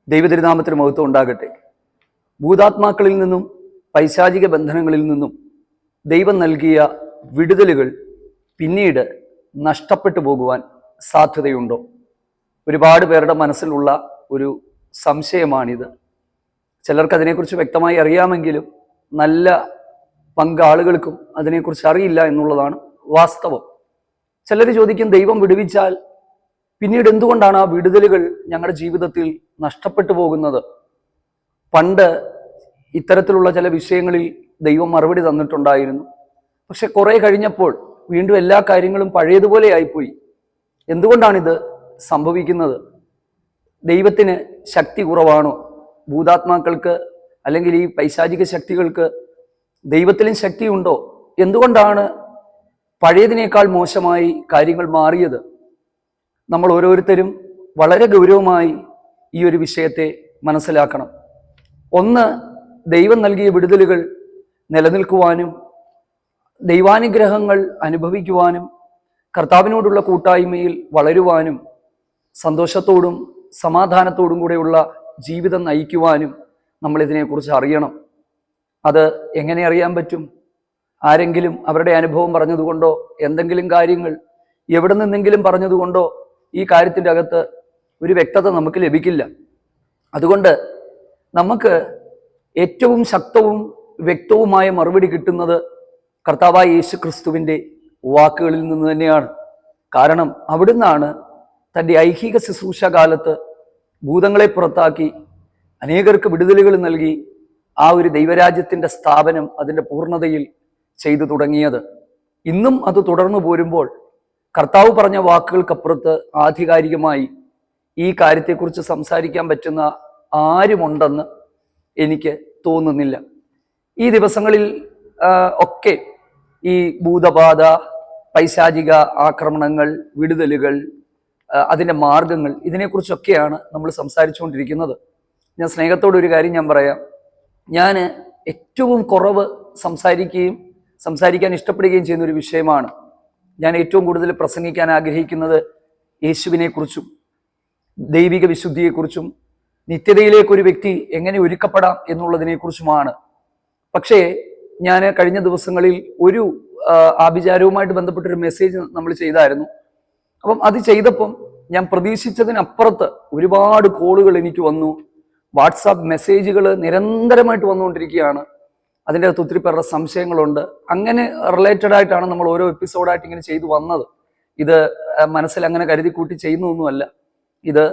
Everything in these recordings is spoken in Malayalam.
ദൈവതിരുനാമത്തിന് മഹത്വം ഉണ്ടാകട്ടെ. ഭൂതാത്മാക്കളിൽ നിന്നും പൈശാചിക ബന്ധനങ്ങളിൽ നിന്നും ദൈവം നൽകിയ വിടുതലുകൾ പിന്നീട് നഷ്ടപ്പെട്ടു പോകുവാൻ സാധ്യതയുണ്ടോ? ഒരുപാട് പേരുടെ മനസ്സിലുള്ള ഒരു സംശയമാണിത്. ചിലർക്ക് അതിനെക്കുറിച്ച് വ്യക്തമായി അറിയാമെങ്കിലും നല്ല പങ്കാളുകൾക്കും അതിനെക്കുറിച്ച് അറിയില്ല എന്നുള്ളതാണ് വാസ്തവം. ചിലർ ചോദിക്കും, ദൈവം വിടുവിച്ചാൽ പിന്നീട് എന്തുകൊണ്ടാണ് ആ വിടുതലുകൾ ഞങ്ങളുടെ ജീവിതത്തിൽ നഷ്ടപ്പെട്ടു പോകുന്നത്? പണ്ട് ഇത്തരത്തിലുള്ള ചില വിഷയങ്ങളിൽ ദൈവം മറുപടി തന്നിട്ടുണ്ടായിരുന്നു. പക്ഷെ കുറെ കഴിഞ്ഞപ്പോൾ വീണ്ടും എല്ലാ കാര്യങ്ങളും പഴയതുപോലെ ആയിപ്പോയി. എന്തുകൊണ്ടാണിത് സംഭവിക്കുന്നത്? ദൈവത്തിന് ശക്തി കുറവാണോ? ഭൂതാത്മാക്കൾക്ക് അല്ലെങ്കിൽ ഈ പൈശാചിക ശക്തികൾക്ക് ദൈവത്തിലും ശക്തിയുണ്ടോ? എന്തുകൊണ്ടാണ് പഴയതിനേക്കാൾ മോശമായി കാര്യങ്ങൾ മാറിയത്? നമ്മൾ ഓരോരുത്തരും വളരെ ഗൗരവമായി ഈ ഒരു വിഷയത്തെ മനസ്സിലാക്കണം. ഒന്ന്, ദൈവം നൽകിയ വിടുതലുകൾ നിലനിൽക്കുവാനും ദൈവാനുഗ്രഹങ്ങൾ അനുഭവിക്കുവാനും കർത്താവിനോടുള്ള കൂട്ടായ്മയിൽ വളരുവാനും സന്തോഷത്തോടും സമാധാനത്തോടും കൂടെയുള്ള ജീവിതം നയിക്കുവാനും നമ്മൾ ഇതിനെക്കുറിച്ച് അറിയണം. അത് എങ്ങനെ അറിയാൻ പറ്റും? ആരെങ്കിലും അവരുടെ അനുഭവം പറഞ്ഞതുകൊണ്ടോ എന്തെങ്കിലും കാര്യങ്ങൾ എവിടെ നിന്നെങ്കിലും പറഞ്ഞതുകൊണ്ടോ ഈ കാര്യത്തിൻ്റെ അകത്ത് ഒരു വ്യക്തത നമുക്ക് ലഭിക്കില്ല. അതുകൊണ്ട് നമുക്ക് ഏറ്റവും ശക്തവും വ്യക്തവുമായ മറുപടി കിട്ടുന്നത് കർത്താവായ യേശു ക്രിസ്തുവിൻ്റെ വാക്കുകളിൽ നിന്ന് തന്നെയാണ്. കാരണം അവിടുന്നാണ് തൻ്റെ ഐഹിക ശുശ്രൂഷ കാലത്ത് ഭൂതങ്ങളെ പുറത്താക്കി അനേകർക്ക് വിടുതലുകൾ നൽകി ആ ഒരു ദൈവരാജ്യത്തിൻ്റെ സ്ഥാപനം അതിൻ്റെ പൂർണ്ണതയിൽ ചെയ്തു തുടങ്ങിയത്. ഇന്നും അത് തുടർന്നു പോരുമ്പോൾ കർത്താവ് പറഞ്ഞ വാക്കുകൾക്കപ്പുറത്ത് ആധികാരികമായി ഈ കാര്യത്തെക്കുറിച്ച് സംസാരിക്കാൻ പറ്റുന്ന ആരുമുണ്ടെന്ന് എനിക്ക് തോന്നുന്നില്ല. ഈ ദിവസങ്ങളിൽ ഒക്കെ ഈ ഭൂതബാധ, പൈശാചിക ആക്രമണങ്ങൾ, വിടുതലുകൾ, അതിൻ്റെ മാർഗങ്ങൾ, ഇതിനെക്കുറിച്ചൊക്കെയാണ് നമ്മൾ സംസാരിച്ചുകൊണ്ടിരിക്കുന്നത്. ഞാൻ സ്നേഹത്തോടെ ഒരു കാര്യം ഞാൻ പറയാം. ഞാൻ ഏറ്റവും കുറവ് സംസാരിക്കാൻ ഇഷ്ടപ്പെടുകയും ചെയ്യുന്ന ഒരു വിഷയമാണ്. ഞാൻ ഏറ്റവും കൂടുതൽ പ്രസംഗിക്കാൻ ആഗ്രഹിക്കുന്നത് യേശുവിനെക്കുറിച്ചും ദൈവിക വിശുദ്ധിയെക്കുറിച്ചും നിത്യതയിലേക്കൊരു വ്യക്തി എങ്ങനെ ഒരുക്കപ്പെടാം എന്നുള്ളതിനെക്കുറിച്ചുമാണ്. പക്ഷേ ഞാൻ കഴിഞ്ഞ ദിവസങ്ങളിൽ ഒരു ആഭിചാരവുമായിട്ട് ബന്ധപ്പെട്ടൊരു മെസ്സേജ് നമ്മൾ ചെയ്തായിരുന്നു. അപ്പം അത് ചെയ്തപ്പം ഞാൻ പ്രതീക്ഷിച്ചതിനപ്പുറത്ത് ഒരുപാട് കോളുകൾ എനിക്ക് വന്നു. വാട്സാപ്പ് മെസ്സേജുകൾ നിരന്തരമായിട്ട് വന്നുകൊണ്ടിരിക്കുകയാണ്. അതിൻ്റെ അകത്ത് ഒത്തിരി പേരുടെ സംശയങ്ങളുണ്ട്. അങ്ങനെ റിലേറ്റഡ് ആയിട്ടാണ് നമ്മൾ ഓരോ എപ്പിസോഡായിട്ട് ഇങ്ങനെ ചെയ്തു വന്നത്. ഇത് മനസ്സിൽ അങ്ങനെ കരുതി കൂട്ടി ചെയ്യുന്നതൊന്നുമല്ല. ഇത്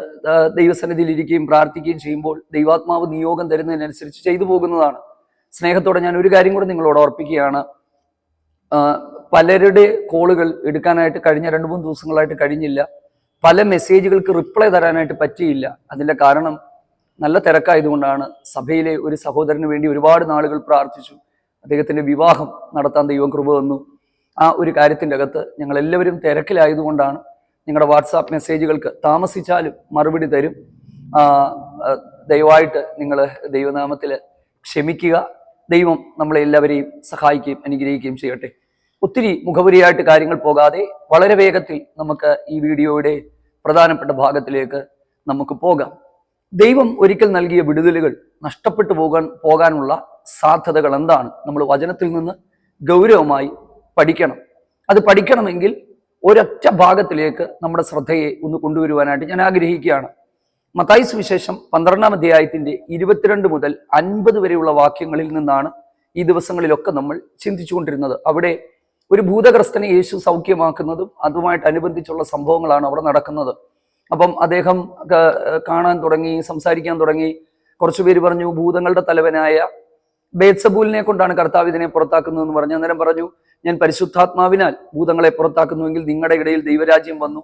ദൈവസന്നിധിയിൽ ഇരിക്കുകയും പ്രാർത്ഥിക്കുകയും ചെയ്യുമ്പോൾ ദൈവാത്മാവ് നിയോഗം തരുന്നതിനനുസരിച്ച് ചെയ്തു പോകുന്നതാണ്. സ്നേഹത്തോടെ ഞാൻ ഒരു കാര്യം കൂടെ നിങ്ങളോട് ഓർപ്പിക്കുകയാണ്. പലരുടെ കോളുകൾ എടുക്കാനായിട്ട് കഴിഞ്ഞ 2-3 ദിവസങ്ങളായിട്ട് കഴിഞ്ഞില്ല. പല മെസ്സേജുകൾക്ക് റിപ്ലൈ തരാനായിട്ട് പറ്റിയില്ല. അതിൻ്റെ കാരണം നല്ല തിരക്കായതുകൊണ്ടാണ്. സഭയിലെ ഒരു സഹോദരന് വേണ്ടി ഒരുപാട് നാളുകൾ പ്രാർത്ഥിച്ചു. അദ്ദേഹത്തിൻ്റെ വിവാഹം നടത്താൻ ദൈവം കൃപ തന്നു. ആ ഒരു കാര്യത്തിൻ്റെ അകത്ത് ഞങ്ങൾ എല്ലാവരും തിരക്കിലായതുകൊണ്ടാണ്. നിങ്ങളുടെ വാട്സാപ്പ് മെസ്സേജുകൾക്ക് താമസിച്ചാലും മറുപടി തരും. ദയവായിട്ട് നിങ്ങൾ ദൈവനാമത്തിൽ ക്ഷമിക്കുക. ദൈവം നമ്മളെല്ലാവരെയും സഹായിക്കുകയും അനുഗ്രഹിക്കുകയും ചെയ്യട്ടെ. ഒത്തിരി മുഖപുരിയായിട്ട് കാര്യങ്ങൾ പോകാതെ വളരെ വേഗത്തിൽ നമുക്ക് ഈ വീഡിയോയുടെ പ്രധാനപ്പെട്ട ഭാഗത്തിലേക്ക് നമുക്ക് പോകാം. ദൈവം ഒരിക്കൽ നൽകിയ വിടുതലുകൾ നഷ്ടപ്പെട്ടു പോകാനുള്ള സാധ്യതകൾ എന്താണ്? നമ്മൾ വചനത്തിൽ നിന്ന് ഗൗരവമായി പഠിക്കണം. അത് പഠിക്കണമെങ്കിൽ ഒരൊറ്റ ഭാഗത്തിലേക്ക് നമ്മുടെ ശ്രദ്ധയെ ഒന്ന് കൊണ്ടുവരുവാനായിട്ട് ഞാൻ ആഗ്രഹിക്കുകയാണ്. മത്തായി സുവിശേഷം 12-ാം അധ്യായത്തിന്റെ 22 മുതൽ 50 വരെയുള്ള വാക്യങ്ങളിൽ നിന്നാണ് ഈ ദിവസങ്ങളിലൊക്കെ നമ്മൾ ചിന്തിച്ചുകൊണ്ടിരുന്നത്. അവിടെ ഒരു ഭൂതഗ്രസ്തനെ യേശു സൗഖ്യമാക്കുന്നതും അതുമായിട്ടനുബന്ധിച്ചുള്ള സംഭവങ്ങളാണ് അവിടെ നടക്കുന്നത്. അപ്പം അദ്ദേഹം കാണാൻ തുടങ്ങി, സംസാരിക്കാൻ തുടങ്ങി. കുറച്ചുപേര് പറഞ്ഞു, ഭൂതങ്ങളുടെ തലവനായ ബേത്സബൂലിനെ കൊണ്ടാണ് കർത്താവ് ഇതിനെ പുറത്താക്കുന്നതെന്ന് പറഞ്ഞു. അന്നേരം പറഞ്ഞു, ഞാൻ പരിശുദ്ധാത്മാവിനാൽ ഭൂതങ്ങളെ പുറത്താക്കുന്നുവെങ്കിൽ നിങ്ങളുടെ ഇടയിൽ ദൈവരാജ്യം വന്നു.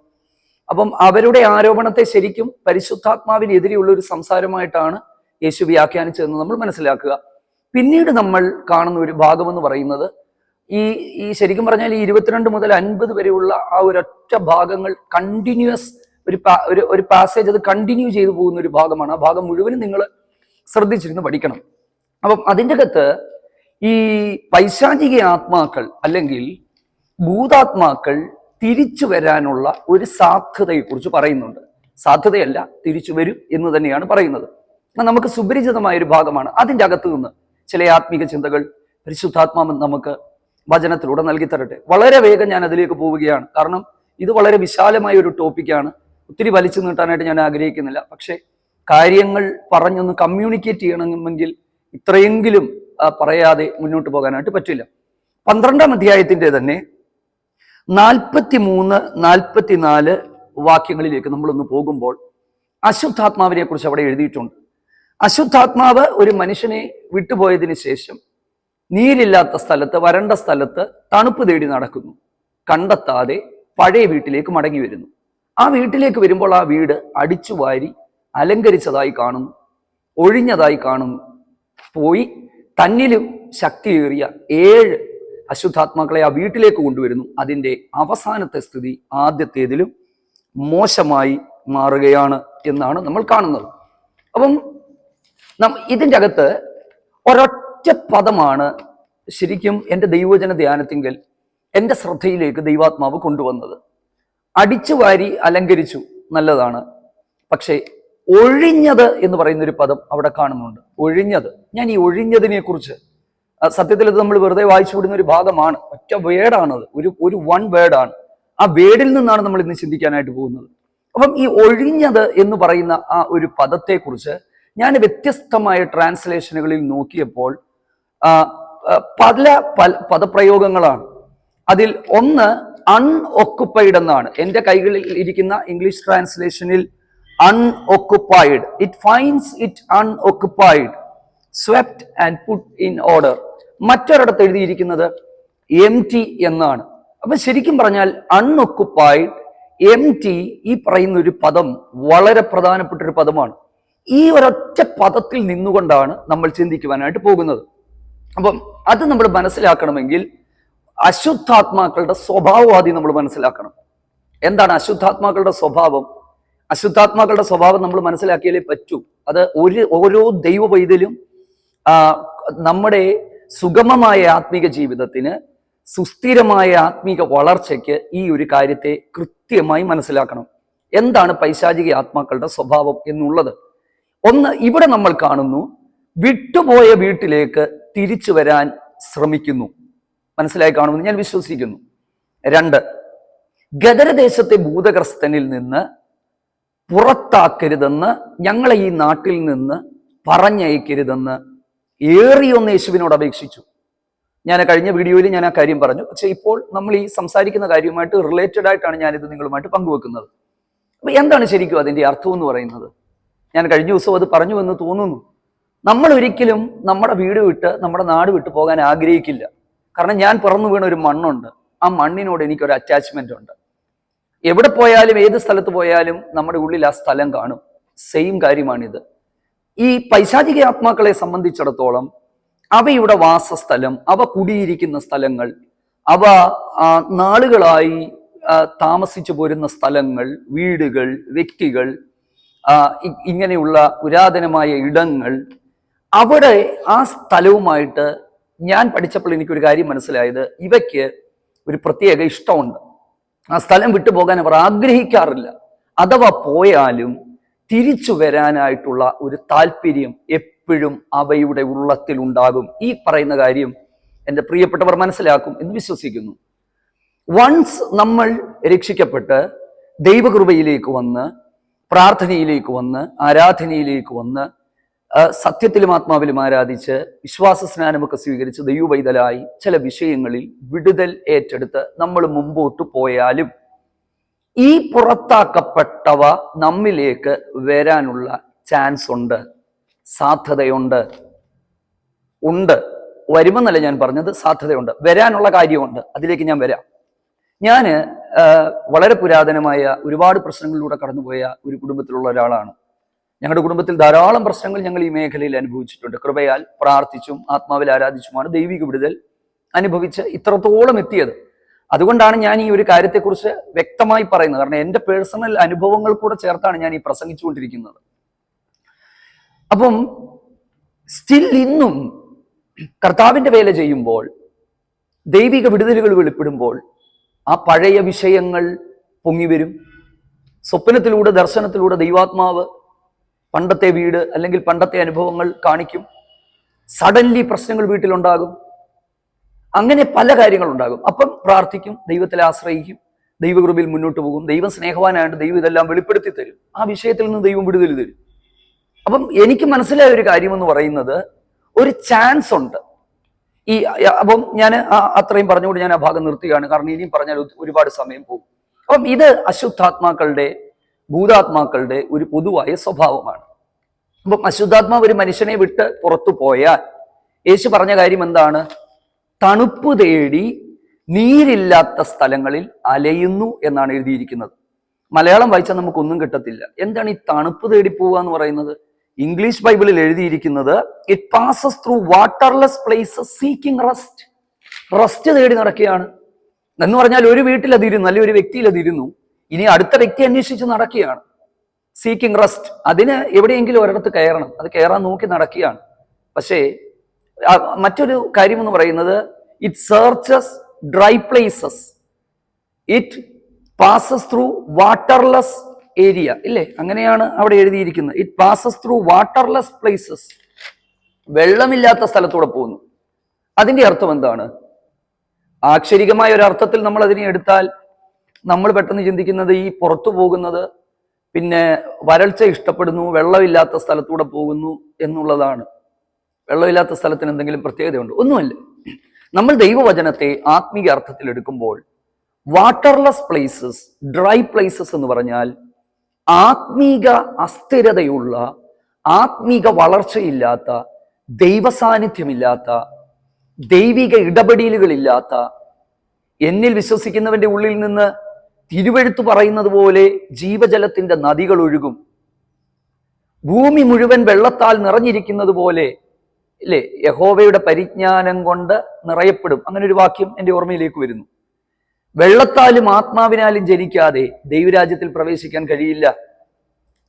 അപ്പം അവരുടെ ആരോപണത്തെ ശരിക്കും പരിശുദ്ധാത്മാവിനെതിരെയുള്ള ഒരു സംസാരമായിട്ടാണ് യേശു വ്യാഖ്യാനിച്ചതെന്ന് നമ്മൾ മനസ്സിലാക്കുക. പിന്നീട് നമ്മൾ കാണുന്ന ഒരു ഭാഗമെന്ന് പറയുന്നത് ഈ ശരിക്കും പറഞ്ഞാൽ ഈ 22 മുതൽ 50 വരെയുള്ള ആ ഒരൊറ്റ ഭാഗങ്ങൾ കണ്ടിന്യൂസ് ഒരു പാസേജ്, അത് കണ്ടിന്യൂ ചെയ്തു പോകുന്ന ഒരു ഭാഗമാണ്. ആ ഭാഗം മുഴുവനും നിങ്ങൾ ശ്രദ്ധിച്ചിരുന്ന് പഠിക്കണം. അപ്പം അതിൻ്റെ അകത്ത് ഈ പൈശാചിക ആത്മാക്കൾ അല്ലെങ്കിൽ ഭൂതാത്മാക്കൾ തിരിച്ചു വരാനുള്ള ഒരു സാധ്യതയെക്കുറിച്ച് പറയുന്നുണ്ട്. സാധ്യതയല്ല, തിരിച്ചു വരും എന്ന് തന്നെയാണ് പറയുന്നത്. നമുക്ക് സുപരിചിതമായ ഒരു ഭാഗമാണ്. അതിൻ്റെ അകത്ത് നിന്ന് ചില ആത്മീക ചിന്തകൾ പരിശുദ്ധാത്മാവ് നമുക്ക് വചനത്തിലൂടെ നൽകി തരട്ടെ. വളരെ വേഗം ഞാൻ അതിലേക്ക് പോവുകയാണ്, കാരണം ഇത് വളരെ വിശാലമായ ഒരു ടോപ്പിക്കാണ്. ഒത്തിരി വലിച്ചു നീട്ടാനായിട്ട് ഞാൻ ആഗ്രഹിക്കുന്നില്ല. പക്ഷേ കാര്യങ്ങൾ പറഞ്ഞൊന്ന് കമ്മ്യൂണിക്കേറ്റ് ചെയ്യണമെങ്കിൽ ഇത്രയെങ്കിലും പറയാതെ മുന്നോട്ട് പോകാനായിട്ട് പറ്റില്ല. 12-ാം അധ്യായത്തിന്റെ തന്നെ 43-44 വാക്യങ്ങളിലേക്ക് നമ്മളൊന്ന് പോകുമ്പോൾ അശുദ്ധാത്മാവിനെ കുറിച്ച് അവിടെ എഴുതിയിട്ടുണ്ട്. അശുദ്ധാത്മാവ് ഒരു മനുഷ്യനെ വിട്ടുപോയതിനു ശേഷം നീരില്ലാത്ത സ്ഥലത്ത്, വരണ്ട സ്ഥലത്ത് തണുപ്പ് തേടി നടക്കുന്നു. കണ്ടെത്താതെ പഴയ വീട്ടിലേക്ക് മടങ്ങി വരുന്നു. ആ വീട്ടിലേക്ക് വരുമ്പോൾ ആ വീട് അടിച്ചുവാരി അലങ്കരിച്ചതായി കാണുന്നു, ഒഴിഞ്ഞതായി കാണുന്നു. പോയി തന്നിലും ശക്തിയേറിയ 7 അശുദ്ധാത്മാക്കളെ ആ വീട്ടിലേക്ക് കൊണ്ടുവരുന്നു. അതിൻ്റെ അവസാനത്തെ സ്ഥിതി ആദ്യത്തേതിലും മോശമായി മാറുകയാണ് എന്നാണ് നമ്മൾ കാണുന്നത്. അപ്പം ഇതിൻ്റെ അകത്ത് ഒരൊറ്റ പദമാണ് ശരിക്കും എൻ്റെ ദൈവവചന ധ്യാനത്തിങ്കൽ എൻ്റെ ശ്രദ്ധയിലേക്ക് ദൈവാത്മാവ് കൊണ്ടുവന്നത്. അടിച്ചുവാരി അലങ്കരിച്ചു, നല്ലതാണ്. പക്ഷേ ഒഴിഞ്ഞത് എന്ന് പറയുന്നൊരു പദം അവിടെ കാണുന്നുണ്ട്. ഒഴിഞ്ഞത്. ഞാൻ ഈ ഒഴിഞ്ഞതിനെ കുറിച്ച് സത്യത്തിൽ ഇത് നമ്മൾ വെറുതെ വായിച്ചു വിടുന്ന ഒരു ഭാഗമാണ്. ഒറ്റ വേർഡാണത്, ഒരു വൺ വേർഡാണ്. ആ വേർഡിൽ നിന്നാണ് നമ്മൾ ഇന്ന് ചിന്തിക്കാനായിട്ട് പോകുന്നത്. അപ്പം ഈ ഒഴിഞ്ഞത് എന്ന് പറയുന്ന ആ ഒരു പദത്തെക്കുറിച്ച് ഞാൻ വ്യത്യസ്തമായ ട്രാൻസ്ലേഷനുകളിൽ നോക്കിയപ്പോൾ പല പദപ്രയോഗങ്ങളാണ്. അതിൽ ഒന്ന് അൺഒക്കുപ്പൈഡ് എന്നാണ്. എൻ്റെ കൈകളിൽ ഇരിക്കുന്ന ഇംഗ്ലീഷ് ട്രാൻസ്ലേഷനിൽ unoccupied, it finds it unoccupied, swept and put in order. മറ്റൊരിടത്ത് എഴുതിയിരിക്കുന്നത് എംറ്റി എന്നാണ്. അപ്പൊ ശരിക്കും പറഞ്ഞാൽ അൺഒക്കുപ്പൈഡ്, എംറ്റി, ഈ പറയുന്ന ഒരു പദം വളരെ പ്രധാനപ്പെട്ട ഒരു പദമാണ്. ഈ ഒരൊറ്റ പദത്തിൽ നിന്നുകൊണ്ടാണ് നമ്മൾ ചിന്തിക്കുവാനായിട്ട് പോകുന്നത്. അപ്പം അത് നമ്മൾ മനസ്സിലാക്കണമെങ്കിൽ അശുദ്ധാത്മാക്കളുടെ സ്വഭാവം ആദ്യം നമ്മൾ മനസ്സിലാക്കണം. എന്താണ് അശുദ്ധാത്മാക്കളുടെ സ്വഭാവം? അശുദ്ധാത്മാക്കളുടെ സ്വഭാവം നമ്മൾ മനസ്സിലാക്കിയാലേ പറ്റൂ. അത് ഓരോ ദൈവ പൈതലും നമ്മുടെ സുഗമമായ ആത്മീക ജീവിതത്തിന്, സുസ്ഥിരമായ ആത്മീക വളർച്ചയ്ക്ക് ഈ ഒരു കാര്യത്തെ കൃത്യമായി മനസ്സിലാക്കണം. എന്താണ് പൈശാചിക ആത്മാക്കളുടെ സ്വഭാവം എന്നുള്ളത്? ഒന്ന്, ഇവിടെ നമ്മൾ കാണുന്നു, വിട്ടുപോയ വീട്ടിലേക്ക് തിരിച്ചു വരാൻ ശ്രമിക്കുന്നു. മനസ്സിലായി കാണുമെന്ന് ഞാൻ വിശ്വസിക്കുന്നു. 2, ഗദരദേശത്തെ ഭൂതഗ്രസ്തനിൽ നിന്ന് പുറത്താക്കരുതെന്ന്, ഞങ്ങളെ ഈ നാട്ടിൽ നിന്ന് പറഞ്ഞയക്കരുതെന്ന് ഏറിയൊന്ന് യേശുവിനോട് അപേക്ഷിച്ചു. ഞാൻ കഴിഞ്ഞ വീഡിയോയിൽ ഞാൻ ആ കാര്യം പറഞ്ഞു. പക്ഷെ ഇപ്പോൾ നമ്മൾ ഈ സംസാരിക്കുന്ന കാര്യവുമായിട്ട് റിലേറ്റഡ് ആയിട്ടാണ് ഞാനിത് നിങ്ങളുമായിട്ട് പങ്കുവെക്കുന്നത്. അപ്പൊ എന്താണ് ശരിക്കും അതിന്റെ അർത്ഥം എന്ന് പറയുന്നത്? ഞാൻ കഴിഞ്ഞ ദിവസം അത് പറഞ്ഞു എന്ന് തോന്നുന്നു. നമ്മൾ ഒരിക്കലും നമ്മുടെ വീട് വിട്ട്, നമ്മുടെ നാട് വിട്ട് പോകാൻ ആഗ്രഹിക്കില്ല. കാരണം ഞാൻ പിറന്നു വീണ ഒരു മണ്ണുണ്ട്. ആ മണ്ണിനോട് എനിക്കൊരു അറ്റാച്ച്മെന്റ് ഉണ്ട്. എവിടെ പോയാലും, ഏത് സ്ഥലത്ത് പോയാലും നമ്മുടെ ഉള്ളിൽ ആ സ്ഥലം കാണും. സെയിം കാര്യമാണിത്. ഈ പൈശാചിക ആത്മാക്കളെ സംബന്ധിച്ചിടത്തോളം അവയുടെ വാസസ്ഥലം, അവ കുടിയിരിക്കുന്ന സ്ഥലങ്ങൾ, അവ നാളുകളായി താമസിച്ചു പോരുന്ന സ്ഥലങ്ങൾ, വീടുകൾ, വ്യക്തികൾ, ഇങ്ങനെയുള്ള പുരാതനമായ ഇടങ്ങൾ, അവിടെ ആ സ്ഥലവുമായിട്ട് ഞാൻ പഠിച്ചപ്പോൾ എനിക്കൊരു കാര്യം മനസ്സിലായത്, ഇവയ്ക്ക് ഒരു പ്രത്യേക ഇഷ്ടമുണ്ട്. ആ സ്ഥലം വിട്ടുപോകാൻ അവർ ആഗ്രഹിക്കാറില്ല. അഥവാ പോയാലും തിരിച്ചു വരാനായിട്ടുള്ള ഒരു താല്പര്യം എപ്പോഴും അവയുടെ ഉള്ളത്തിൽ ഉണ്ടാകും. ഈ പറയുന്ന കാര്യം എൻ്റെ പ്രിയപ്പെട്ടവർ മനസ്സിലാക്കും എന്ന് വിശ്വസിക്കുന്നു. വൺസ് നമ്മൾ രക്ഷിക്കപ്പെട്ട് ദൈവകൃപയിലേക്ക് വന്ന്, പ്രാർത്ഥനയിലേക്ക് വന്ന്, ആരാധനയിലേക്ക് വന്ന്, സത്യത്തിലും ആത്മാവിലും ആരാധിച്ച്, വിശ്വാസ സ്നാനമൊക്കെ സ്വീകരിച്ച് ദൈവവൈതലായി ചില വിഷയങ്ങളിൽ വിടുതൽ ഏറ്റെടുത്ത് നമ്മൾ മുമ്പോട്ട് പോയാലും ഈ പുറത്താക്കപ്പെട്ടവ നമ്മിലേക്ക് വരാനുള്ള ചാൻസ് ഉണ്ട്, സാധ്യതയുണ്ട്. വരുമെന്നല്ല ഞാൻ പറഞ്ഞത്, സാധ്യതയുണ്ട്, വരാനുള്ള കാര്യമുണ്ട്. അതിലേക്ക് ഞാൻ വരാം. ഞാൻ വളരെ പുരാതനമായ ഒരുപാട് പ്രശ്നങ്ങളിലൂടെ കടന്നുപോയ ഒരു കുടുംബത്തിലുള്ള ഒരാളാണ്. ഞങ്ങളുടെ കുടുംബത്തിൽ ധാരാളം പ്രശ്നങ്ങൾ ഞങ്ങൾ ഈ മേഖലയിൽ അനുഭവിച്ചിട്ടുണ്ട്. കൃപയാൽ പ്രാർത്ഥിച്ചും ആത്മാവിൽ ആരാധിച്ചുമാണ് ദൈവിക വിടുതൽ അനുഭവിച്ച് ഇത്രത്തോളം എത്തിയത്. അതുകൊണ്ടാണ് ഞാൻ ഈ ഒരു കാര്യത്തെക്കുറിച്ച് വ്യക്തമായി പറയുന്നത്. കാരണം എൻ്റെ പേഴ്സണൽ അനുഭവങ്ങൾ കൂടെ ചേർത്താണ് ഞാൻ ഈ പ്രസംഗിച്ചുകൊണ്ടിരിക്കുന്നത്. അപ്പം സ്റ്റിൽ ഇന്നും കർത്താവിൻ്റെ വേല ചെയ്യുമ്പോൾ, ദൈവിക വിടുതലുകൾ വെളിപ്പെടുമ്പോൾ ആ പഴയ വിഷയങ്ങൾ പൊങ്ങിവരും. സ്വപ്നത്തിലൂടെ, ദർശനത്തിലൂടെ ദൈവാത്മാവ് പണ്ടത്തെ വീട് അല്ലെങ്കിൽ പണ്ടത്തെ അനുഭവങ്ങൾ കാണിക്കും. സഡൻലി പ്രശ്നങ്ങൾ വീട്ടിലുണ്ടാകും. അങ്ങനെ പല കാര്യങ്ങളുണ്ടാകും. അപ്പം പ്രാർത്ഥിക്കും, ദൈവത്തിൽ ആശ്രയിക്കും, ദൈവകൃപയിൽ മുന്നോട്ട് പോകും. ദൈവം സ്നേഹവാനായിട്ട് ദൈവം ഇതെല്ലാം വെളിപ്പെടുത്തി തരും. ആ വിഷയത്തിൽ നിന്ന് ദൈവം വിടുതൽ തരും. അപ്പം എനിക്ക് മനസ്സിലായ ഒരു കാര്യമെന്ന് പറയുന്നത്, ഒരു ചാൻസ് ഉണ്ട്. അപ്പം ഞാൻ അത്രയും പറഞ്ഞുകൊണ്ട് ഞാൻ ആ ഭാഗം നിർത്തുകയാണ്. കാരണം ഇനിയും പറഞ്ഞാൽ ഒരുപാട് സമയം പോകും. അപ്പം ഇത് അശുദ്ധാത്മാക്കളുടെ, ഭൂതാത്മാക്കളുടെ ഒരു പൊതുവായ സ്വഭാവമാണ്. അപ്പം അശുദ്ധാത്മാവ് ഒരു മനുഷ്യനെ വിട്ട് പുറത്തു പോയാൽ യേശു പറഞ്ഞ കാര്യം എന്താണ്? തണുപ്പ് തേടി നീരില്ലാത്ത സ്ഥലങ്ങളിൽ അലയുന്നു എന്നാണ് എഴുതിയിരിക്കുന്നത്. മലയാളം വായിച്ചാൽ നമുക്കൊന്നും കിട്ടത്തില്ല. എന്താണ് ഈ തണുപ്പ് തേടി പോവുക എന്ന് പറയുന്നത്? ഇംഗ്ലീഷ് ബൈബിളിൽ എഴുതിയിരിക്കുന്നത്, it passes through waterless places seeking rest. Rest തേടി നടക്കുകയാണ് എന്ന് പറഞ്ഞാൽ ഒരു വീട്ടിൽ അതിരുന്നു, അല്ലെങ്കിൽ ഒരു വ്യക്തിയിൽ അതിരുന്നു, ഇനി അടുത്ത വ്യക്തി അന്വേഷിച്ച് നടക്കുകയാണ്. സീക്കിംഗ് റെസ്റ്റ്, അതിന് എവിടെയെങ്കിലും ഒരിടത്ത് കയറണം, അത് കയറാൻ നോക്കി നടക്കുകയാണ്. പക്ഷേ മറ്റൊരു കാര്യം എന്ന് പറയുന്നത്, it searches dry places, it passes through waterless area, ഇല്ലേ? അങ്ങനെയാണ് അവിടെ എഴുതിയിരിക്കുന്നത്. It passes through waterless places, വെള്ളമില്ലാത്ത സ്ഥലത്തൂടെ പോകുന്നു. അതിന്റെ അർത്ഥം എന്താണ്? ആക്ഷരികമായ ഒരു അർത്ഥത്തിൽ നമ്മൾ അതിനെ എടുത്താൽ നമ്മൾ പെട്ടെന്ന് ചിന്തിക്കുന്നത് ഈ പുറത്തു പോകുന്നത്, പിന്നെ വരൾച്ച ഇഷ്ടപ്പെടുന്നു, വെള്ളമില്ലാത്ത സ്ഥലത്തൂടെ പോകുന്നു എന്നുള്ളതാണ്. വെള്ളമില്ലാത്ത സ്ഥലത്തിന് എന്തെങ്കിലും പ്രത്യേകതയുണ്ട്? ഒന്നുമല്ല. നമ്മൾ ദൈവവചനത്തെ ആത്മീക അർത്ഥത്തിൽ എടുക്കുമ്പോൾ വാട്ടർലെസ് പ്ലേസസ്, ഡ്രൈ പ്ലേസസ് എന്ന് പറഞ്ഞാൽ ആത്മീക അസ്ഥിരതയുള്ള, ആത്മീക വളർച്ചയില്ലാത്ത, ദൈവസാന്നിധ്യമില്ലാത്ത, ദൈവിക ഇടപെടലുകളില്ലാത്ത, എന്നിൽ വിശ്വസിക്കുന്നവന്റെ ഉള്ളിൽ നിന്ന് തിരുവെഴുത്ത് പറയുന്നത് പോലെ ജീവജലത്തിന്റെ നദികൾ ഒഴുകും, ഭൂമി മുഴുവൻ വെള്ളത്താൽ നിറഞ്ഞിരിക്കുന്നത് പോലെ, ഇല്ലേ? യഹോവയുടെ പരിജ്ഞാനം കൊണ്ട് നിറയപ്പെടും. അങ്ങനെ ഒരു വാക്യം എൻ്റെ ഓർമ്മയിലേക്ക് വരുന്നു. വെള്ളത്താലും ആത്മാവിനാലും ജനിക്കാതെ ദൈവരാജ്യത്തിൽ പ്രവേശിക്കാൻ കഴിയില്ല.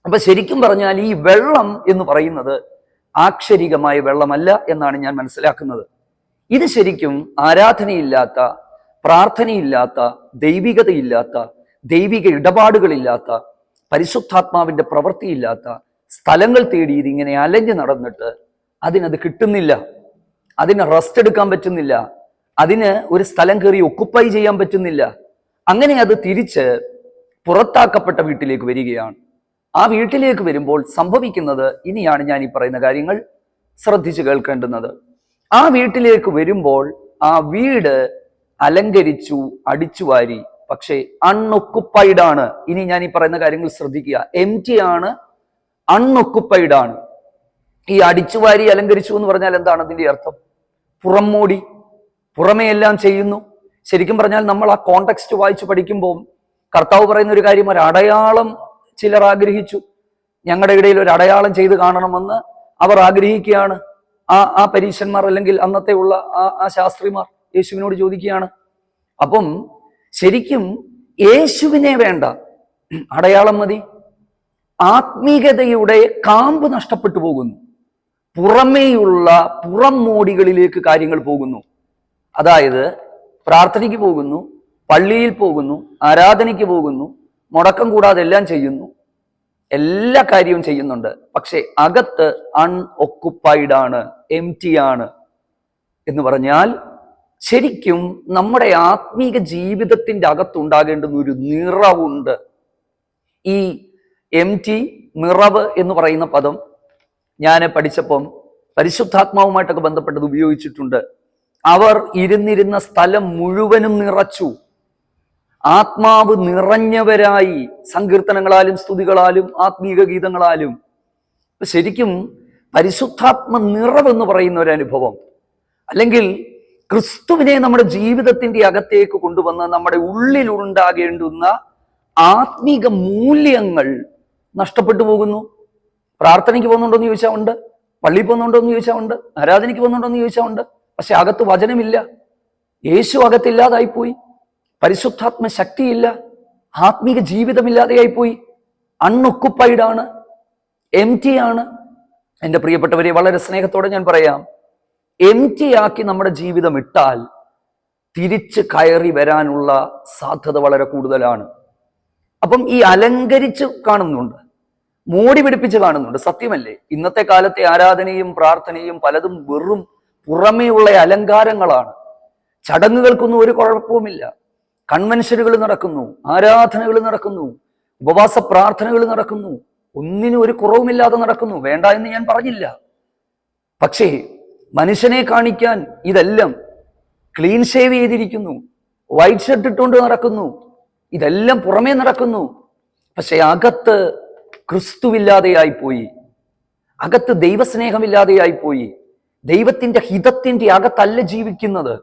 അപ്പൊ ശരിക്കും പറഞ്ഞാൽ ഈ വെള്ളം എന്ന് പറയുന്നത് ആക്ഷരികമായ വെള്ളമല്ല എന്നാണ് ഞാൻ മനസ്സിലാക്കുന്നത്. ഇത് ശരിക്കും ആരാധനയില്ലാത്ത, പ്രാർത്ഥനയില്ലാത്ത, ദൈവികതയില്ലാത്ത, ദൈവിക ഇടപാടുകളില്ലാത്ത, പരിശുദ്ധാത്മാവിന്റെ പ്രവൃത്തിയില്ലാത്ത സ്ഥലങ്ങൾ തേടി ഇതിങ്ങനെ അലഞ്ഞു നടന്നിട്ട് അതിനത് കിട്ടുന്നില്ല, അതിന് റെസ്റ്റ് എടുക്കാൻ പറ്റുന്നില്ല, അതിന് ഒരു സ്ഥലം കയറി ഒക്കുപ്പൈ ചെയ്യാൻ പറ്റുന്നില്ല. അങ്ങനെ അത് തിരിച്ച് പുറത്താക്കപ്പെട്ട വീട്ടിലേക്ക് വരികയാണ്. ആ വീട്ടിലേക്ക് വരുമ്പോൾ സംഭവിക്കുന്നത് ഇനിയാണ് ഞാൻ ഈ പറയുന്ന കാര്യങ്ങൾ ശ്രദ്ധിച്ചു കേൾക്കേണ്ടുന്നത്. ആ വീട്ടിലേക്ക് വരുമ്പോൾ ആ വീട് അലങ്കരിച്ചു, അടിച്ചു വാരി, പക്ഷേ അൺഒക്കുപ്പൈഡ് ആണ്. ഇനി ഞാൻ ഈ പറയുന്ന കാര്യങ്ങൾ ശ്രദ്ധിക്കുക. എംപ്റ്റി ആണ്, അൺഒക്കുപ്പൈഡ് ആണ്. ഈ അടിച്ചുവാരി അലങ്കരിച്ചു എന്ന് പറഞ്ഞാൽ എന്താണ് അതിന്റെ അർത്ഥം? പുറംമൂടി, പുറമേ എല്ലാം ചെയ്യുന്നു. ശരിക്കും പറഞ്ഞാൽ നമ്മൾ ആ കോണ്ടെക്സ്റ്റ് വായിച്ച് പഠിക്കുമ്പോൾ കർത്താവ് പറയുന്ന ഒരു കാര്യം, ഒരു അടയാളം ചിലർ ആഗ്രഹിച്ചു. ഞങ്ങളുടെ ഇടയിൽ ഒരു അടയാളം ചെയ്ത് കാണണമെന്ന് അവർ ആഗ്രഹിക്കുകയാണ്. ആ പരീശന്മാർ അല്ലെങ്കിൽ അന്നത്തെ ഉള്ള ആ ശാസ്ത്രിമാർ യേശുവിനോട് ചോദിക്കുകയാണ്. അപ്പം ശരിക്കും യേശുവിനെ വേണ്ട, അടയാളം മതി. ആത്മീയതയുടെ കാമ്പ് നഷ്ടപ്പെട്ടു പോകുന്നു. പുറമേയുള്ള പുറം മോടികളിലേക്ക് കാര്യങ്ങൾ പോകുന്നു. അതായത് പ്രാർത്ഥനയ്ക്ക് പോകുന്നു, പള്ളിയിൽ പോകുന്നു, ആരാധനയ്ക്ക് പോകുന്നു, മുടക്കം കൂടാതെ എല്ലാം ചെയ്യുന്നു, എല്ലാ കാര്യവും ചെയ്യുന്നുണ്ട്. പക്ഷെ അകത്ത് അൺഒക്കുപ്പൈഡ് ആണ്, എംപ്റ്റി ആണ്. എന്ന് പറഞ്ഞാൽ ശരിക്കും നമ്മുടെ ആത്മീക ജീവിതത്തിന്റെ അകത്തുണ്ടാകേണ്ടുന്ന ഒരു നിറവുണ്ട്. ഈ എംപ്റ്റി, നിറവ് എന്ന് പറയുന്ന പദം ഞാൻ പഠിച്ചപ്പം പരിശുദ്ധാത്മാവുമായിട്ടൊക്കെ ബന്ധപ്പെട്ടത് ഉപയോഗിച്ചിട്ടുണ്ട്. അവർ ഇരുന്നിരുന്ന സ്ഥലം മുഴുവനും നിറച്ചു, ആത്മാവ് നിറഞ്ഞവരായി, സങ്കീർത്തനങ്ങളാലും സ്തുതികളാലും ആത്മീക ഗീതങ്ങളാലും. ശരിക്കും പരിശുദ്ധാത്മ നിറവെന്ന് പറയുന്ന ഒരു അനുഭവം, അല്ലെങ്കിൽ ക്രിസ്തുവിനെ നമ്മുടെ ജീവിതത്തിന്റെ അകത്തേക്ക് കൊണ്ടുവന്ന് നമ്മുടെ ഉള്ളിൽ ഉണ്ടാകേണ്ടുന്ന ആത്മീക മൂല്യങ്ങൾ നഷ്ടപ്പെട്ടു പോകുന്നു. പ്രാർത്ഥനയ്ക്ക് പോകുന്നുണ്ടോ എന്ന് ചോദിച്ചാൽ ഉണ്ട്, പള്ളിയിൽ പോകുന്നുണ്ടോ എന്ന് ചോദിച്ചാൽ ഉണ്ട്, ആരാധനയ്ക്ക് പോകുന്നുണ്ടോ എന്ന് ചോദിച്ചാൽ ഉണ്ട്. പക്ഷെ അകത്ത് വചനമില്ല, യേശു അകത്തില്ലാതായിപ്പോയി, പരിശുദ്ധാത്മ ശക്തിയില്ല, ആത്മീക ജീവിതമില്ലാതെയായിപ്പോയി, അൺഒക്കുപ്പൈഡ് ആണ്, എംപ്റ്റി ആണ്. എൻ്റെ പ്രിയപ്പെട്ടവരെ, വളരെ സ്നേഹത്തോടെ ഞാൻ പറയാം, എംപ്റ്റി ആക്കി നമ്മുടെ ജീവിതം ഇട്ടാൽ തിരിച്ച് കയറി വരാനുള്ള സാധ്യത വളരെ കൂടുതലാണ്. അപ്പം ഈ അലങ്കരിച്ച് കാണുന്നുണ്ട്, മോടി പിടിപ്പിച്ച് കാണുന്നുണ്ട്. സത്യമല്ലേ? ഇന്നത്തെ കാലത്തെ ആരാധനയും പ്രാർത്ഥനയും പലതും വെറും പുറമേയുള്ള അലങ്കാരങ്ങളാണ്. ചടങ്ങുകൾക്കൊന്നും ഒരു കുഴപ്പവുമില്ല. കൺവെൻഷനുകൾ നടക്കുന്നു, ആരാധനകൾ നടക്കുന്നു, ഉപവാസ പ്രാർത്ഥനകൾ നടക്കുന്നു, ഒന്നിനും ഒരു കുറവുമില്ലാതെ നടക്കുന്നു. വേണ്ട എന്ന് ഞാൻ പറഞ്ഞില്ല. പക്ഷേ മനുഷ്യനെ കാണിക്കാൻ ഇതെല്ലാം ക്ലീൻ ഷേവ് ചെയ്തിരിക്കുന്നു, വൈറ്റ് ഷർട്ട് ഇട്ടുകൊണ്ട് നടക്കുന്നു, ഇതെല്ലാം പുറമേ നടക്കുന്നു. പക്ഷെ അകത്ത് ക്രിസ്തുവില്ലാതെയായി പോയി, അകത്ത് ദൈവസ്നേഹമില്ലാതെയായി പോയി, ദൈവത്തിന്റെ ഹിതത്തിന്റെ അകത്തല്ല ജീവിക്കുന്നത്.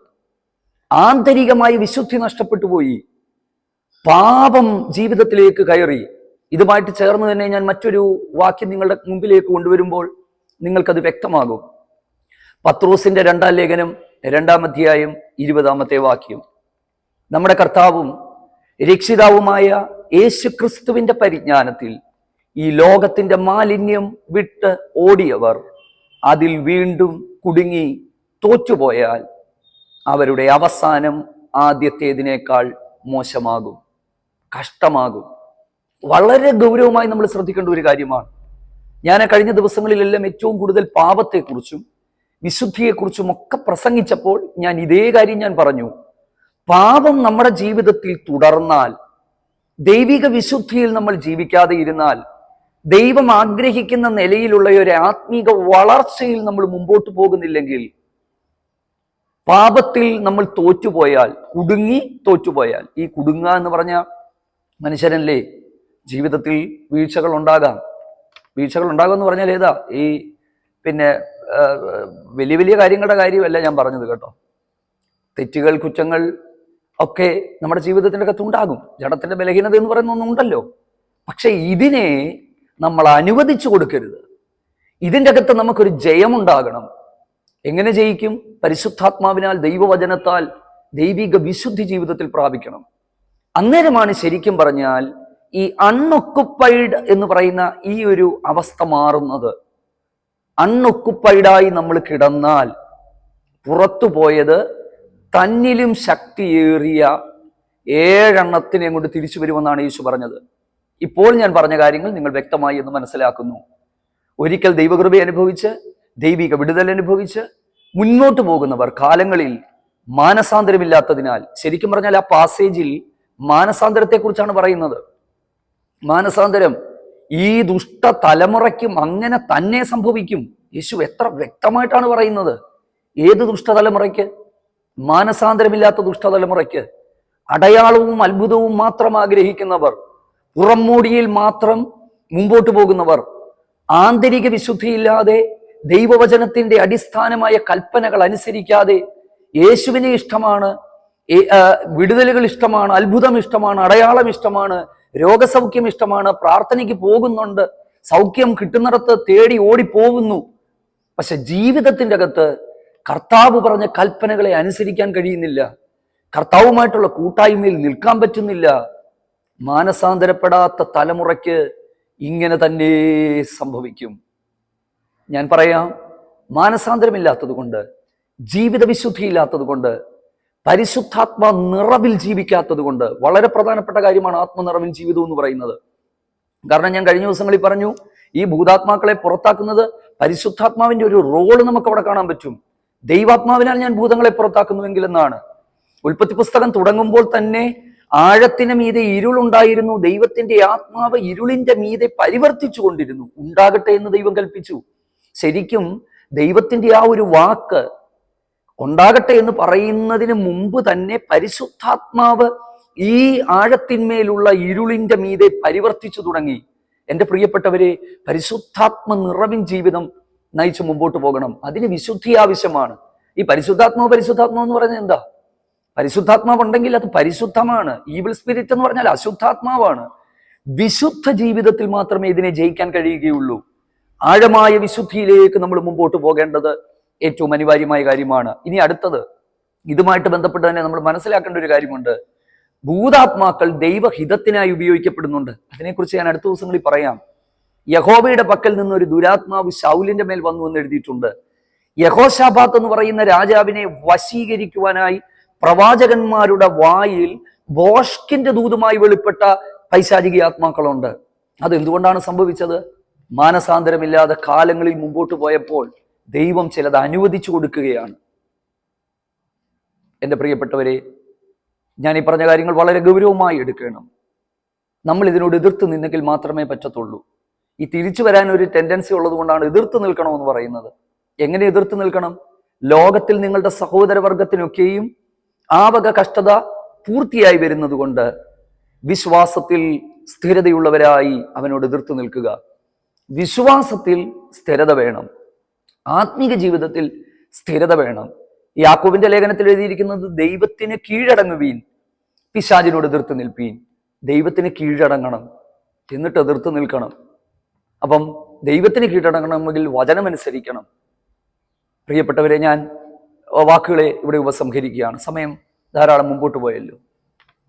ആന്തരികമായി വിശുദ്ധി നഷ്ടപ്പെട്ടു പോയി, പാപം ജീവിതത്തിലേക്ക് കയറി. ഇതുമായിട്ട് ചേർന്ന് തന്നെ ഞാൻ മറ്റൊരു വാക്യം നിങ്ങളുടെ മുമ്പിലേക്ക് കൊണ്ടുവരുമ്പോൾ നിങ്ങൾക്കത് വ്യക്തമാകും. പത്രോസിന്റെ 2-ാം ലേഖനം 2-ാം അധ്യായം 20-ാമത്തെ വാക്യം. നമ്മുടെ കർത്താവും രക്ഷിതാവുമായ യേശു ക്രിസ്തുവിന്റെ പരിജ്ഞാനത്തിൽ ഈ ലോകത്തിന്റെ മാലിന്യം വിട്ട് ഓടിയവർ അതിൽ വീണ്ടും കുടുങ്ങി തോറ്റുപോയാൽ അവരുടെ അവസാനം ആദ്യത്തേതിനേക്കാൾ മോശമാകും, കഷ്ടമാകും. വളരെ ഗൗരവമായി നമ്മൾ ശ്രദ്ധിക്കേണ്ട ഒരു കാര്യമാണ്. ഞാൻ കഴിഞ്ഞ ദിവസങ്ങളിലെല്ലാം ഏറ്റവും കൂടുതൽ പാപത്തെക്കുറിച്ചും വിശുദ്ധിയെക്കുറിച്ചും ഒക്കെ പ്രസംഗിച്ചപ്പോൾ ഞാൻ ഇതേ കാര്യം ഞാൻ പറഞ്ഞു. പാപം നമ്മുടെ ജീവിതത്തിൽ തുടർന്നാൽ, ദൈവിക വിശുദ്ധിയിൽ നമ്മൾ ജീവിക്കാതെ ഇരുന്നാൽ, ദൈവം ആഗ്രഹിക്കുന്ന നിലയിലുള്ള ഒരു ആത്മീക വളർച്ചയിൽ നമ്മൾ മുമ്പോട്ട് പോകുന്നില്ലെങ്കിൽ, പാപത്തിൽ നമ്മൾ തോറ്റുപോയാൽ, കുടുങ്ങി തോറ്റുപോയാൽ, ഈ കുടുങ്ങുക എന്ന് പറഞ്ഞ മനുഷ്യരല്ലേ, ജീവിതത്തിൽ വീഴ്ചകൾ ഉണ്ടാകാം. വീഴ്ചകൾ ഉണ്ടാകുമെന്ന് പറഞ്ഞാൽ ഏതാ? ഈ പിന്നെ വലിയ വലിയ കാര്യങ്ങളുടെ കാര്യമല്ല ഞാൻ പറഞ്ഞത് കേട്ടോ. തെറ്റുകൾ, കുറ്റങ്ങൾ ഒക്കെ നമ്മുടെ ജീവിതത്തിൻ്റെ അകത്തുണ്ടാകും. ജഡത്തിന്റെ ബലഹീനത എന്ന് പറയുന്ന ഒന്നുണ്ടല്ലോ. പക്ഷെ ഇതിനെ നമ്മൾ അനുവദിച്ചു കൊടുക്കരുത്. ഇതിൻ്റെ അകത്ത് നമുക്കൊരു ജയമുണ്ടാകണം. എങ്ങനെ ജയിക്കും? പരിശുദ്ധാത്മാവിനാൽ, ദൈവവചനത്താൽ ദൈവിക വിശുദ്ധി ജീവിതത്തിൽ പ്രാപിക്കണം. അന്നേരമാണ് ശരിക്കും പറഞ്ഞാൽ ഈ അൺഒക്കുപ്പൈഡ് എന്ന് പറയുന്ന ഈ ഒരു അവസ്ഥ മാറുന്നത്. അൺഒക്കുപ്പൈഡായി നമ്മൾ കിടന്നാൽ പുറത്തു പോയത് തന്നിലും ശക്തിയേറിയ 7 എണ്ണത്തിനെ കൊണ്ട് തിരിച്ചു വരുമെന്നാണ് യേശു പറഞ്ഞത്. ഇപ്പോൾ ഞാൻ പറഞ്ഞ കാര്യങ്ങൾ നിങ്ങൾ വ്യക്തമായി എന്ന് മനസ്സിലാക്കുന്നു. ഒരിക്കൽ ദൈവകൃപ അനുഭവിച്ച്, ദൈവിക വിടുതൽ അനുഭവിച്ച് മുന്നോട്ട് പോകുന്നവർ കാലങ്ങളിൽ മാനസാന്തരമില്ലാത്തതിനാൽ, ശരിക്കും പറഞ്ഞാൽ ആ പാസേജിൽ മാനസാന്തരത്തെക്കുറിച്ചാണ് പറയുന്നത്. മാനസാന്തരം ഈ ദുഷ്ട തലമുറയ്ക്കും അങ്ങനെ തന്നെ സംഭവിക്കും. യേശു എത്ര വ്യക്തമായിട്ടാണ് പറയുന്നത്. ഏത് ദുഷ്ടതലമുറയ്ക്ക്? മാനസാന്തരമില്ലാത്ത ദുഷ്ടതലമുറയ്ക്ക്. അടയാളവും അത്ഭുതവും മാത്രം ആഗ്രഹിക്കുന്നവർ, പുറംമൂടിയിൽ മാത്രം മുമ്പോട്ട് പോകുന്നവർ, ആന്തരിക വിശുദ്ധിയില്ലാതെ ദൈവവചനത്തിന്റെ അടിസ്ഥാനമായ കൽപ്പനകൾ അനുസരിക്കാതെ, യേശുവിനെ ഇഷ്ടമാണ്, വിടുതലുകൾ ഇഷ്ടമാണ്, അത്ഭുതം ഇഷ്ടമാണ്, അടയാളം ഇഷ്ടമാണ്, രോഗസൗഖ്യം ഇഷ്ടമാണ്, പ്രാർത്ഥനയ്ക്ക് പോകുന്നുണ്ട്, സൗഖ്യം കിട്ടുന്നിടത്ത് തേടി ഓടിപ്പോകുന്നു. പക്ഷെ ജീവിതത്തിന്റെ അകത്ത് കർത്താവ് പറഞ്ഞ കൽപ്പനകളെ അനുസരിക്കാൻ കഴിയുന്നില്ല. കർത്താവുമായിട്ടുള്ള കൂട്ടായ്മയിൽ നിൽക്കാൻ പറ്റുന്നില്ല. മാനസാന്തരപ്പെടാത്ത തലമുറയ്ക്ക് ഇങ്ങനെ തന്നെ സംഭവിക്കും. ഞാൻ പറയാം, മാനസാന്തരമില്ലാത്തത് കൊണ്ട്, ജീവിത വിശുദ്ധിയില്ലാത്തത് കൊണ്ട്, പരിശുദ്ധാത്മ നിറവിൽ ജീവിക്കാത്തത് കൊണ്ട്. വളരെ പ്രധാനപ്പെട്ട കാര്യമാണ് ആത്മനിറവിൽ ജീവിതം എന്ന് പറയുന്നത്. കാരണം ഞാൻ കഴിഞ്ഞ ദിവസങ്ങളിൽ പറഞ്ഞു, ഈ ഭൂതാത്മാക്കളെ പുറത്താക്കുന്നത് പരിശുദ്ധാത്മാവിന്റെ ഒരു റോള് നമുക്ക് അവിടെ കാണാൻ പറ്റും. ദൈവാത്മാവിനാൽ ഞാൻ ഭൂതങ്ങളെ പുറത്താക്കുന്നുവെങ്കിൽ എന്നാണ്. ഉൽപ്പത്തി പുസ്തകം തുടങ്ങുമ്പോൾ തന്നെ ആഴത്തിന് മീതെ ഇരുളുണ്ടായിരുന്നു, ദൈവത്തിന്റെ ആത്മാവ് ഇരുളിന്റെ മീതെ പരിവർത്തിച്ചു കൊണ്ടിരുന്നു. ഉണ്ടാകട്ടെ എന്ന് ദൈവം കൽപ്പിച്ചു. ശരിക്കും ദൈവത്തിന്റെ ആ ഒരു വാക്ക് ഉണ്ടാകട്ടെ എന്ന് പറയുന്നതിന് മുമ്പ് തന്നെ പരിശുദ്ധാത്മാവ് ഈ ആഴത്തിന്മേലുള്ള ഇരുളിന്റെ മീതെ പരിവർത്തിച്ചു തുടങ്ങി. എൻ്റെ പ്രിയപ്പെട്ടവരെ, പരിശുദ്ധാത്മ നിറവിൻ ജീവിതം നയിച്ച് മുമ്പോട്ട് പോകണം. അതിന് വിശുദ്ധി ആവശ്യമാണ്. ഈ പരിശുദ്ധാത്മാവ് എന്ന് പറയുന്നത് എന്താ? പരിശുദ്ധാത്മാവ് ഉണ്ടെങ്കിൽ അത് പരിശുദ്ധമാണ്. ഈവിൾ സ്പിരിറ്റ് എന്ന് പറഞ്ഞാൽ അശുദ്ധാത്മാവാണ്. വിശുദ്ധ ജീവിതത്തിൽ മാത്രമേ ഇതിനെ ജയിക്കാൻ കഴിയുകയുള്ളൂ. ആഴമായ വിശുദ്ധിയിലേക്ക് നമ്മൾ മുമ്പോട്ട് പോകേണ്ടത് ഏറ്റവും അനിവാര്യമായ കാര്യമാണ്. ഇനി അടുത്തത്, ഇതുമായിട്ട് ബന്ധപ്പെട്ട് തന്നെ നമ്മൾ മനസ്സിലാക്കേണ്ട ഒരു കാര്യമുണ്ട്. ഭൂതാത്മാക്കൾ ദൈവഹിതത്തിനായി ഉപയോഗിക്കപ്പെടുന്നുണ്ട്. അതിനെക്കുറിച്ച് ഞാൻ അടുത്ത ദിവസങ്ങളിൽ പറയാം. യഹോവയുടെ പക്കൽ നിന്ന് ഒരു ദുരാത്മാവ് ശൗലിന്റെ മേൽ വന്നു എന്ന് എഴുതിയിട്ടുണ്ട്. യഹോശാബാത്ത് എന്ന് പറയുന്ന രാജാവിനെ വശീകരിക്കുവാനായി പ്രവാചകന്മാരുടെ വായിൽ ബോഷ്കിന്റെ ദൂതുമായി വെളിപ്പെട്ട പൈശാചിക ആത്മാക്കളുണ്ട്. അതെന്തുകൊണ്ടാണ് സംഭവിച്ചത്? മാനസാന്തരമില്ലാതെ കാലങ്ങളിൽ മുമ്പോട്ട് പോയപ്പോൾ ദൈവം ചിലത് അനുവദിച്ചു കൊടുക്കുകയാണ്. എൻ്റെ പ്രിയപ്പെട്ടവരെ, ഞാൻ ഈ പറഞ്ഞ കാര്യങ്ങൾ വളരെ ഗൗരവമായി എടുക്കണം. നമ്മൾ ഇതിനോട് എതിർത്ത് നിന്നെങ്കിൽ മാത്രമേ പറ്റത്തുള്ളൂ. ഈ തിരിച്ചു വരാൻ ഒരു ടെൻഡൻസി ഉള്ളത് കൊണ്ടാണ് എതിർത്ത് നിൽക്കണമെന്ന് പറയുന്നത്. എങ്ങനെ എതിർത്ത് നിൽക്കണം? ലോകത്തിൽ നിങ്ങളുടെ സഹോദരവർഗത്തിനൊക്കെയും ആ വക കഷ്ടത പൂർത്തിയായി വരുന്നത് കൊണ്ട് വിശ്വാസത്തിൽ സ്ഥിരതയുള്ളവരായി അവനോട് എതിർത്ത് നിൽക്കുക. വിശ്വാസത്തിൽ സ്ഥിരത വേണം, ആത്മീക ജീവിതത്തിൽ സ്ഥിരത വേണം. യാക്കോബിന്റെ ലേഖനത്തിൽ എഴുതിയിരിക്കുന്നത് ദൈവത്തിന് കീഴടങ്ങുവീൻ, പിശാചിനോട് എതിർത്ത് നിൽപ്പീൻ. ദൈവത്തിന് കീഴടങ്ങണം, എന്നിട്ട് എതിർത്ത് നിൽക്കണം. അപ്പം ദൈവത്തിന് കീഴടങ്ങണമെങ്കിൽ വചനമനുസരിക്കണം. പ്രിയപ്പെട്ടവരെ, ഞാൻ വാക്കുകളെ ഇവിടെ ഉപസംഹരിക്കുകയാണ്. സമയം ധാരാളം മുമ്പോട്ട് പോയല്ലോ.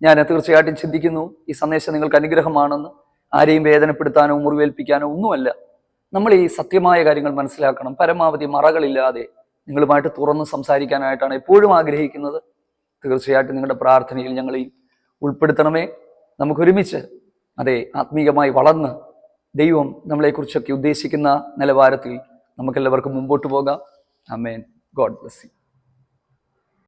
ഞാൻ തീർച്ചയായിട്ടും ചിന്തിക്കുന്നു ഈ സന്ദേശം നിങ്ങൾക്ക് അനുഗ്രഹമാണെന്ന്. ആരെയും വേദനപ്പെടുത്താനോ മുറിവേൽപ്പിക്കാനോ ഒന്നുമല്ല. നമ്മൾ ഈ സത്യമായ കാര്യങ്ങൾ മനസ്സിലാക്കണം. പരമാവധി മറകളില്ലാതെ നിങ്ങളുമായിട്ട് തുറന്ന് സംസാരിക്കാനായിട്ടാണ് എപ്പോഴും ആഗ്രഹിക്കുന്നത്. തീർച്ചയായിട്ടും നിങ്ങളുടെ പ്രാർത്ഥനയിൽ ഞങ്ങളെയും ഉൾപ്പെടുത്തണമേ. നമുക്കൊരുമിച്ച് ആത്മീയമായി വളർന്ന് ദൈവം നമ്മളെക്കുറിച്ചൊക്കെ ഉദ്ദേശിക്കുന്ന നിലവാരത്തിൽ നമുക്കെല്ലാവർക്കും മുമ്പോട്ട് പോകാം. ആമേൻ. God bless U.